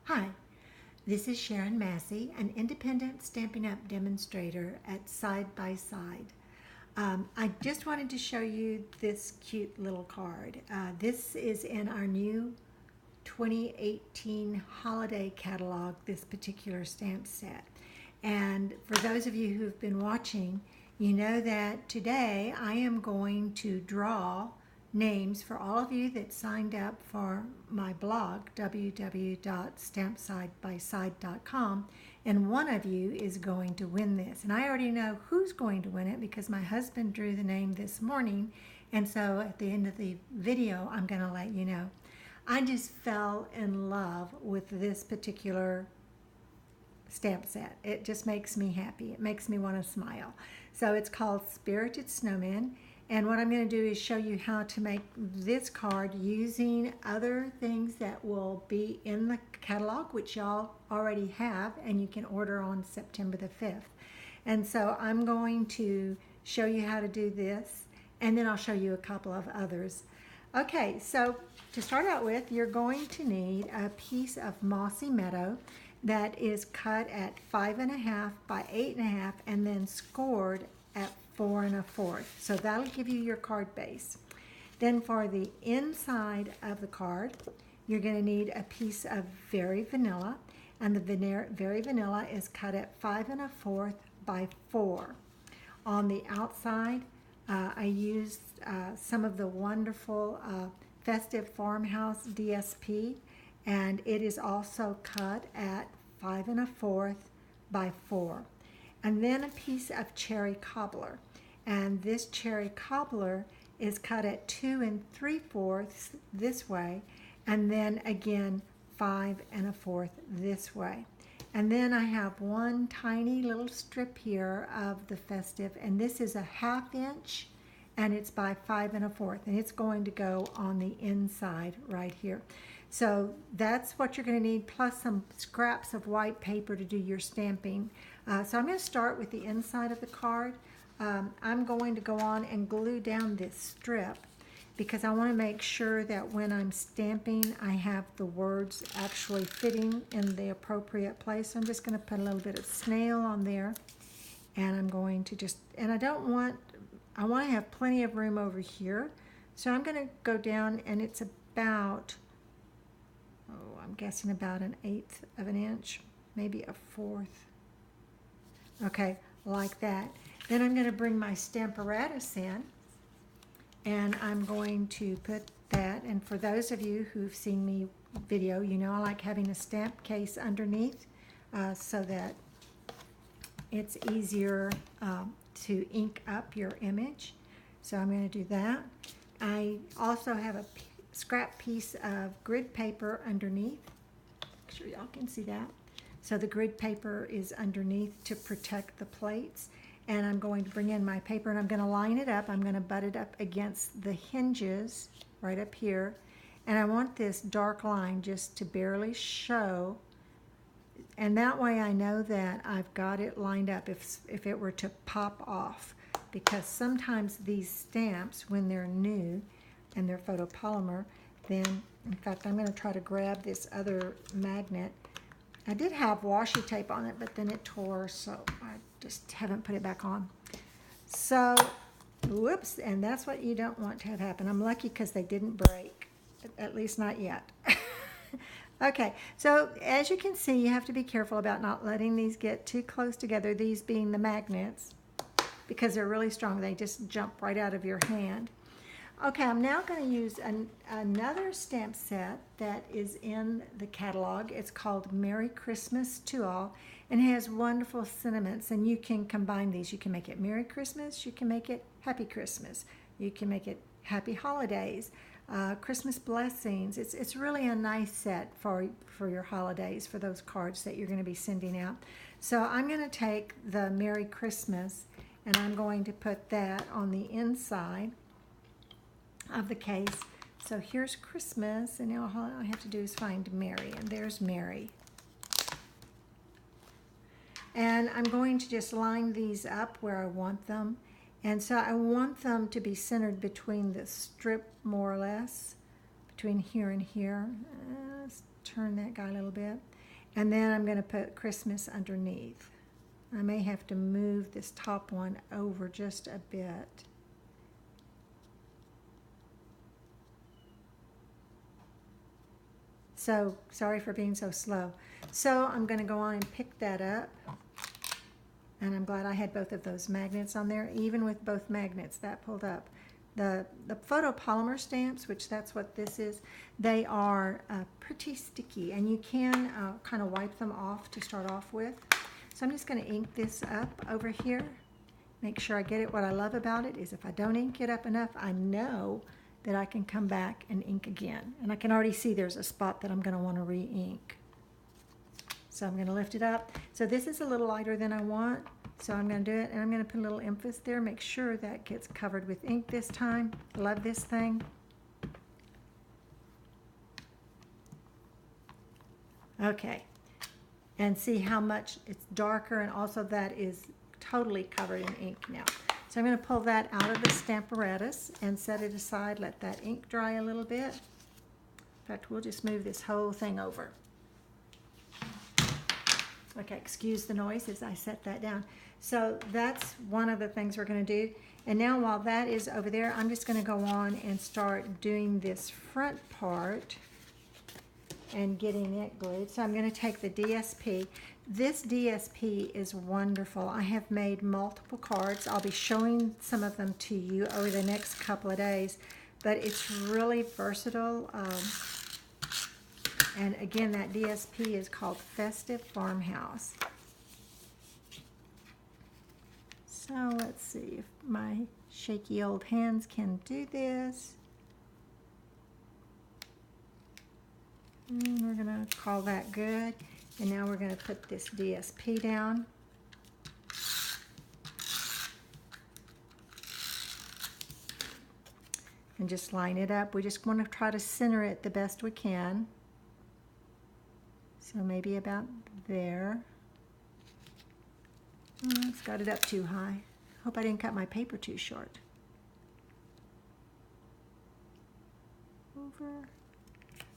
Hi, this is Sharon Massey, an independent Stampin' Up! Demonstrator at Side by Side. I just wanted to show you this cute little card. This is in our new 2018 holiday catalog, this particular stamp set. And for those of you who've been watching, you know that today I am going to draw names for all of you that signed up for my blog, www.stampsidebyside.com, and one of you is going to win this. And I already know who's going to win it because my husband drew the name this morning, and so at the end of the video I'm going to let you know. I just fell in love with this particular stamp set. It just makes me happy. It makes me want to smile. So it's called Spirited Snowmen. And what I'm going to do is show you how to make this card using other things that will be in the catalog, which y'all already have, and you can order on September the 5th. And so I'm going to show you how to do this, and then I'll show you a couple of others. Okay, so to start out with, you're going to need a piece of Mossy Meadow that is cut at 5.5 by 8.5 and then scored at 4 1/4. So that'll give you your card base. Then for the inside of the card, you're going to need a piece of Very Vanilla, and the Very Vanilla is cut at 5 1/4 by 4. On the outside, I used some of the wonderful Festive Farmhouse DSP, and it is also cut at 5 1/4 by 4. And then a piece of Cherry Cobbler, and this Cherry Cobbler is cut at 2 3/4 this way, and then again 5 1/4 this way. And then I have one tiny little strip here of the Festive, and this is a 1/2 inch, and it's by 5 1/4, and it's going to go on the inside right here. So that's what you're going to need, plus some scraps of white paper to do your stamping. So I'm going to start with the inside of the card. I'm going to go on and glue down this strip because I want to make sure that when I'm stamping I have the words actually fitting in the appropriate place. So I'm just going to put a little bit of snail on there, and I'm going to just, and I want to have plenty of room over here. So I'm going to go down, and it's about, I'm guessing about 1/8 of an inch, maybe 1/4. Okay, like that. Then I'm going to bring my Stamparatus in, and I'm going to put that, and for those of you who've seen me video, you know I like having a stamp case underneath so that it's easier to ink up your image. So I'm going to do that. I also have a scrap piece of grid paper underneath. Make sure y'all can see that. So the grid paper is underneath to protect the plates. And I'm going to bring in my paper, and I'm going to line it up. I'm going to butt it up against the hinges right up here. And I want this dark line just to barely show. And that way I know that I've got it lined up if it were to pop off. Because sometimes these stamps, when they're new and they're photopolymer, then, in fact, I'm going to try to grab this other magnet. I did have washi tape on it, but then it tore, so I just haven't put it back on. So, whoops, and that's what you don't want to have happen. I'm lucky because they didn't break, at least not yet. Okay, so as you can see, you have to be careful about not letting these get too close together, these being the magnets, because they're really strong. They just jump right out of your hand. Okay, I'm now going to use another stamp set that is in the catalog. It's called Merry Christmas to All, and it has wonderful sentiments, and you can combine these. You can make it Merry Christmas, you can make it Happy Christmas, you can make it Happy Holidays, Christmas Blessings. It's really a nice set for your holidays, for those cards that you're going to be sending out. So I'm going to take the Merry Christmas, and I'm going to put that on the inside of the case. So here's Christmas, and now all I have to do is find Mary, and there's Mary. And I'm going to just line these up where I want them. And so I want them to be centered between the strip, more or less, between here and here. Let's turn that guy a little bit. And then I'm going to put Christmas underneath. I may have to move this top one over just a bit. So, sorry for being so slow. So I'm going to go on and pick that up. And I'm glad I had both of those magnets on there. Even with both magnets, that pulled up. The photopolymer stamps, which that's what this is, they are pretty sticky. And you can kind of wipe them off to start off with. So I'm just going to ink this up over here. Make sure I get it. What I love about it is if I don't ink it up enough, I know that I can come back and ink again. And I can already see there's a spot that I'm going to want to re-ink. So I'm going to lift it up. So this is a little lighter than I want. So I'm going to do it, and I'm going to put a little emphasis there. Make sure that gets covered with ink this time. Love this thing. Okay. And see how much it's darker, and also that is totally covered in ink now. So I'm going to pull that out of the Stamparatus and set it aside, let that ink dry a little bit. In fact, we'll just move this whole thing over. Okay, excuse the noise as I set that down. So that's one of the things we're going to do. And now while that is over there, I'm just going to go on and start doing this front part and getting it glued. So I'm going to take the DSP. This DSP is wonderful. I have made multiple cards. I'll be showing some of them to you over the next couple of days, but it's really versatile. And again, that DSP is called Festive Farmhouse. So let's see if my shaky old hands can do this. And we're going to call that good. And now we're going to put this DSP down. And just line it up. We just want to try to center it the best we can. So maybe about there. Oh, it's got it up too high. Hope I didn't cut my paper too short. Over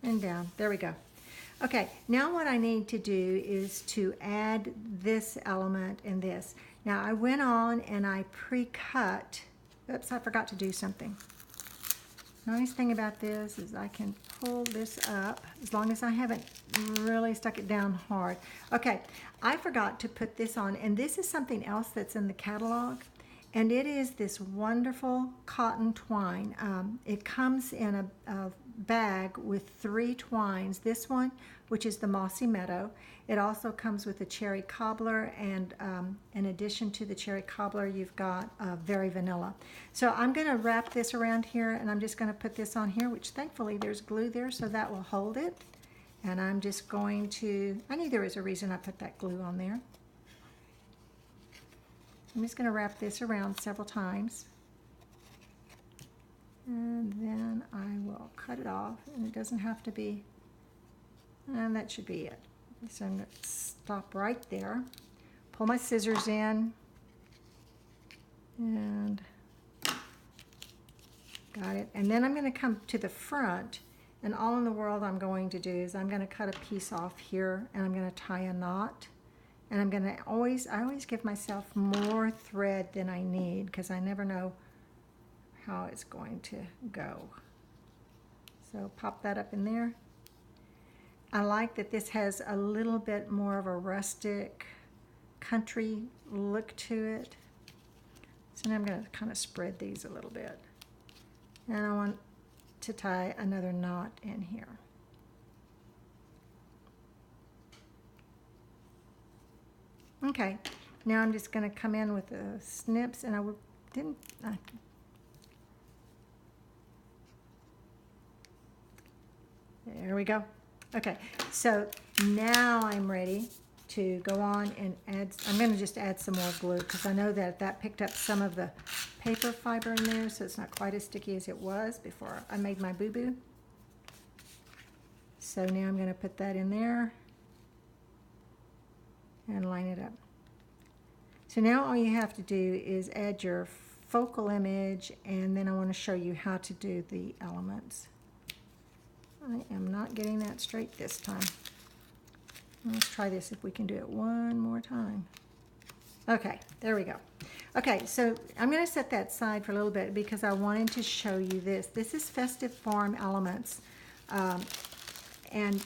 and down. There we go. Okay, now what I need to do is to add this element and this. Now I went on and I pre-cut. Oops, I forgot to do something. Nice thing about this is I can pull this up as long as I haven't really stuck it down hard. Okay, I forgot to put this on, and this is something else that's in the catalog, and it is this wonderful cotton twine. It comes in a bag with 3 twines. This one, which is the Mossy Meadow. It also comes with a cherry cobbler, and in addition to the cherry cobbler, you've got Very Vanilla. So I'm going to wrap this around here, and I'm just going to put this on here, which thankfully there's glue there, so that will hold it. And I'm just going to, I knew there was a reason I put that glue on there. I'm just going to wrap this around several times. And then I will cut it off, and it doesn't have to be, and that should be it. So I'm going to stop right there, pull my scissors in, and got it. And then I'm going to come to the front, and all in the world I'm going to do is I'm going to cut a piece off here, and I'm going to tie a knot. And I'm going to I always give myself more thread than I need, because I never know how it's going to go. So pop that up in there. I like that this has a little bit more of a rustic country look to it. So now I'm going to kind of spread these a little bit. And I want to tie another knot in here. Okay, now I'm just going to come in with the snips, and there we go. Okay, so now I'm ready to go on and add. I'm going to just add some more glue, because I know that picked up some of the paper fiber in there, so it's not quite as sticky as it was before I made my boo-boo. So now I'm going to put that in there and line it up. So now all you have to do is add your focal image, and then I want to show you how to do the elements. I am not getting that straight this time. Let's try this if we can do it one more time. Okay, there we go. Okay, so I'm going to set that aside for a little bit because I wanted to show you this. This is Festive Farm Elements, and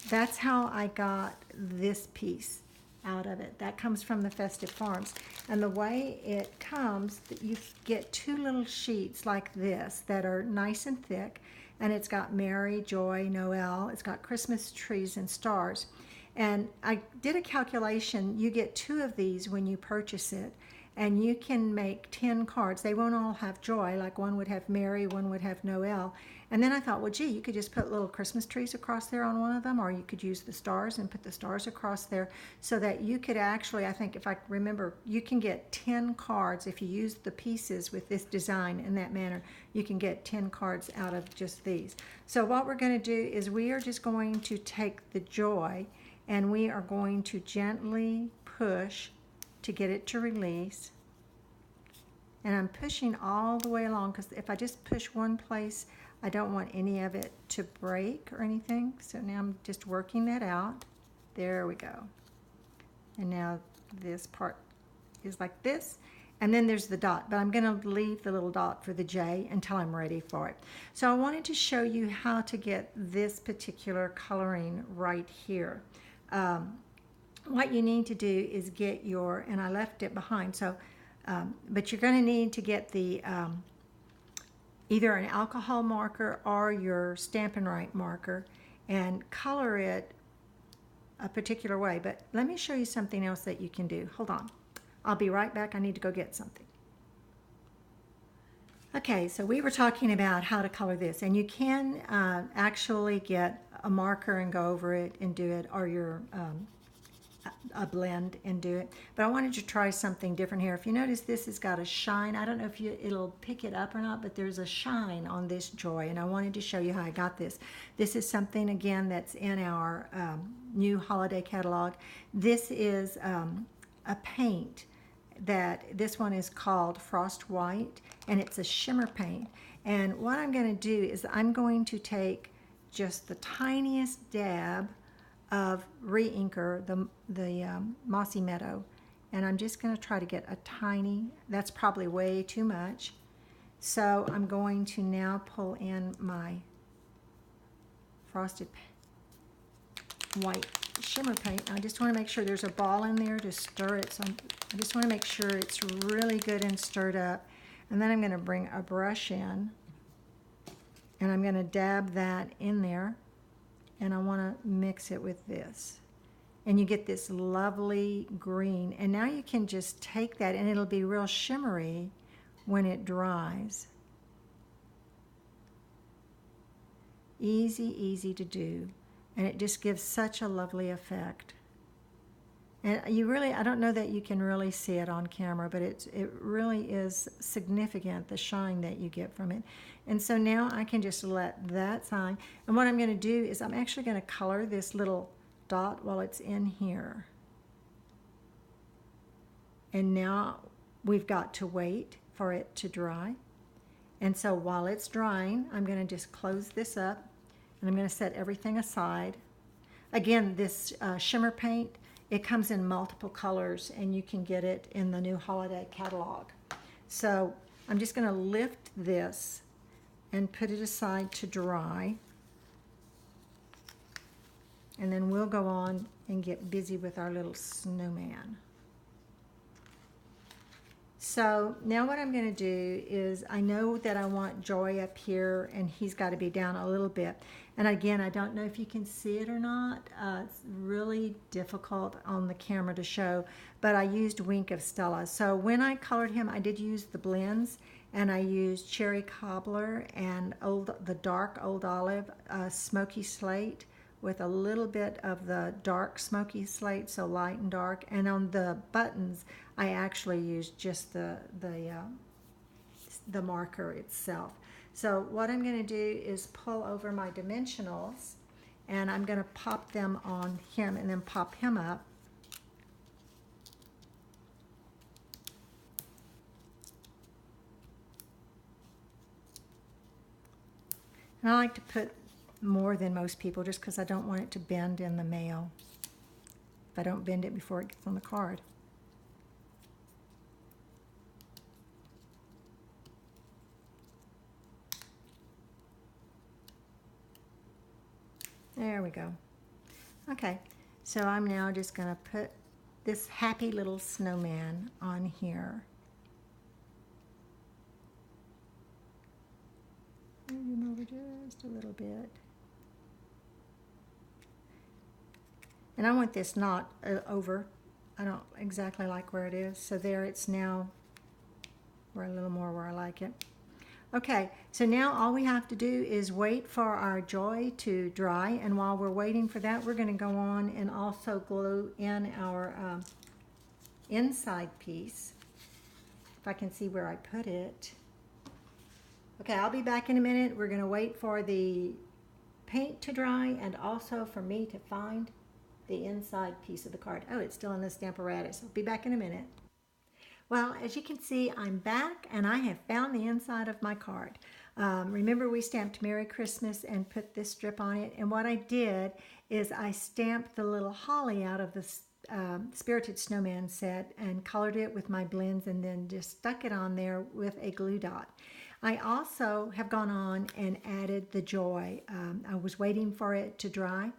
that's how I got this piece out of it. That comes from the Festive Farms. And the way it comes, you get two little sheets like this that are nice and thick, and it's got Mary, Joy, Noel, it's got Christmas trees and stars. And I did a calculation. You get two of these when you purchase it, and you can make 10 cards. They won't all have joy, like one would have Mary, one would have Noel. And then I thought, well, gee, you could just put little Christmas trees across there on one of them, or you could use the stars and put the stars across there, so that you could actually, I think if I remember, you can get 10 cards if you use the pieces with this design in that manner. You can get 10 cards out of just these. So what we're going to do is we are just going to take the joy, and we are going to gently push to get it to release. And I'm pushing all the way along, because if I just push one place, I don't want any of it to break or anything. So now I'm just working that out. There we go. And now this part is like this. And then there's the dot, but I'm going to leave the little dot for the J until I'm ready for it. So I wanted to show you how to get this particular coloring right here. What you need to do is get your, and I left it behind, so but you're going to need to get the either an alcohol marker or your Stampin' Right marker and color it a particular way. But let me show you something else that you can do. Hold on. I'll be right back. I need to go get something. Okay, so we were talking about how to color this, and you can actually get a marker and go over it and do it, or your a blend and do it. But I wanted to try something different here. If you notice, this has got a shine. I don't know if it'll pick it up or not, but there's a shine on this joy, and I wanted to show you how I got this. This is something, again, that's in our new holiday catalog. This is a paint that, this one is called Frost White, and it's a shimmer paint. And what I'm going to do is I'm going to take just the tiniest dab of re-inker, the Mossy Meadow, and I'm just going to try to get a tiny, that's probably way too much. So I'm going to now pull in my frosted white shimmer paint. I just want to make sure there's a ball in there to stir it. So I just want to make sure it's really good and stirred up. And then I'm going to bring a brush in, and I'm going to dab that in there, and I want to mix it with this. And you get this lovely green. And now you can just take that, and it'll be real shimmery when it dries. Easy, easy to do. And it just gives such a lovely effect. And you really, I don't know that you can really see it on camera, but it really is significant, the shine that you get from it. And so now I can just let that shine. And what I'm going to do is I'm actually going to color this little dot while it's in here. And now we've got to wait for it to dry. And so while it's drying, I'm going to just close this up, and I'm going to set everything aside. Again, this shimmer paint, it comes in multiple colors, and you can get it in the new holiday catalog. So I'm just going to lift this and put it aside to dry. And then we'll go on and get busy with our little snowman. So now what I'm going to do is, I know that I want Joy up here, and he's got to be down a little bit. And again, I don't know if you can see it or not. It's really difficult on the camera to show, but I used Wink of Stella. So when I colored him, I did use the blends, and I used Cherry Cobbler and the dark Old Olive Smoky Slate with a little bit of the dark Smoky Slate, so light and dark. And on the buttons, I actually used just the marker itself. So what I'm going to do is pull over my dimensionals, and I'm going to pop them on him and then pop him up. And I like to put more than most people just because I don't want it to bend in the mail. I don't bend it before it gets on the card. There we go. Okay, so I'm now just going to put this happy little snowman on here. Move him over just a little bit. And I want this not over. I don't exactly like where it is. So there it's now, we're a little more where I like it. Okay, so now all we have to do is wait for our joy to dry. And while we're waiting for that, we're going to go on and also glue in our inside piece. If I can see where I put it. Okay, I'll be back in a minute. We're going to wait for the paint to dry and also for me to find the inside piece of the card. Oh, it's still in the Stamparatus. I'll be back in a minute. Well, as you can see, I'm back and I have found the inside of my card. Remember we stamped Merry Christmas and put this strip on it, and what I did is I stamped the little holly out of the Spirited Snowman set and colored it with my blends and then just stuck it on there with a glue dot. I also have gone on and added the joy. I was waiting for it to dry.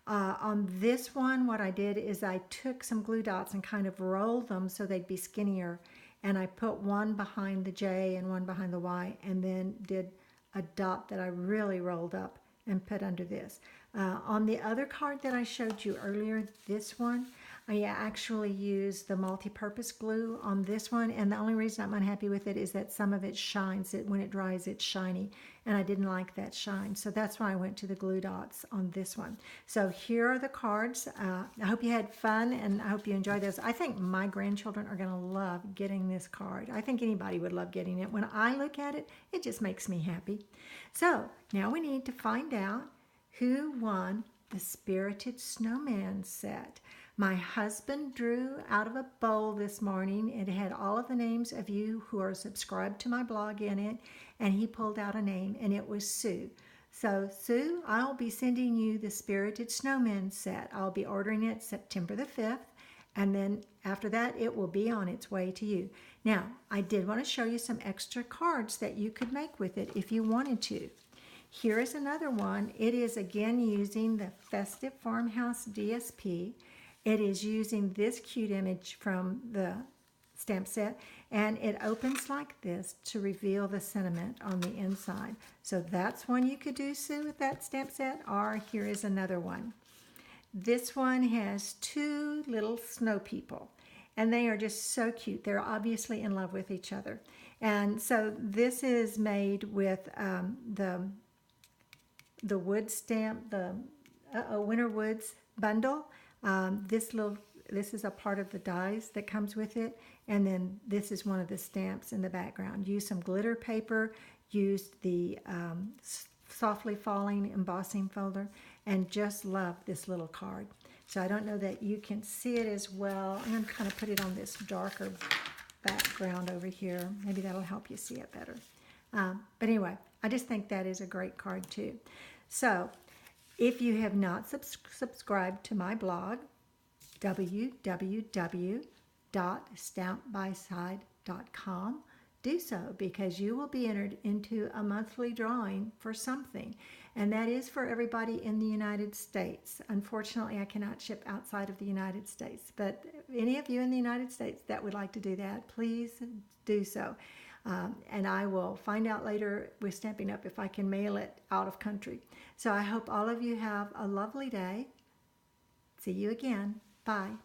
On this one, what I did is I took some glue dots and kind of rolled them so they'd be skinnier, and I put one behind the J and one behind the Y, and then did a dot that I really rolled up and put under this. On the other card that I showed you earlier, this one, I actually used the multi-purpose glue on this one, and the only reason I'm unhappy with it is that some of it shines. When it dries, it's shiny, and I didn't like that shine, so that's why I went to the glue dots on this one. So here are the cards. I hope you had fun, and I hope you enjoyed this. I think my grandchildren are going to love getting this card. I think anybody would love getting it. When I look at it, it just makes me happy. So now we need to find out who won the Spirited Snowman set. My husband drew out of a bowl this morning. It had all of the names of you who are subscribed to my blog in it, and he pulled out a name, and it was Sue. So Sue, I'll be sending you the Spirited Snowman set. I'll be ordering it September the 5th, and then after that it will be on its way to you. Now, I did want to show you some extra cards that you could make with it if you wanted to. Here is another one. It is again using the Festive Farmhouse DSP. It is using this cute image from the stamp set, and it opens like this to reveal the sentiment on the inside. So that's one you could do, Sue, with that stamp set, or here is another one. This one has two little snow people, and they are just so cute. They're obviously in love with each other. And so this is made with the wood stamp, the Winter Woods bundle. This is a part of the dies that comes with it, and then this is one of the stamps in the background. Use some glitter paper, used the softly falling embossing folder, and just love this little card. So I don't know that you can see it as well. I'm going to kind of put it on this darker background over here. Maybe that'll help you see it better. But anyway, I just think that is a great card too. So if you have not subscribed to my blog, www.stampbyside.com, do so, because you will be entered into a monthly drawing for something, and that is for everybody in the United States. Unfortunately, I cannot ship outside of the United States, but any of you in the United States that would like to do that, please do so. And I will find out later with Stampin' Up! If I can mail it out of country. So I hope all of you have a lovely day. See you again. Bye.